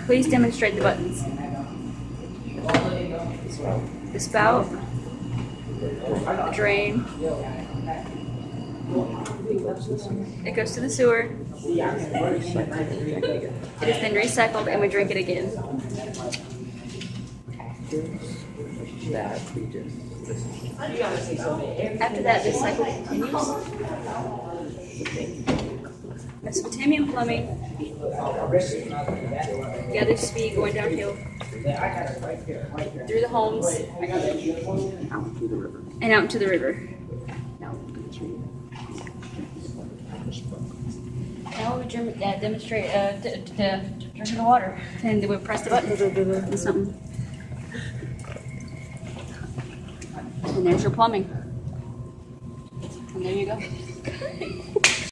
Please demonstrate the buttons. The spout, the drain. It goes to the sewer. It is then recycled and we drink it again. After that, this cycle continues. Mesopotamian plumbing gathers speed going downhill through the homes and out into the river. Now we demonstrate drinking the water, and then we press the button or something. And there's your plumbing. And there you go.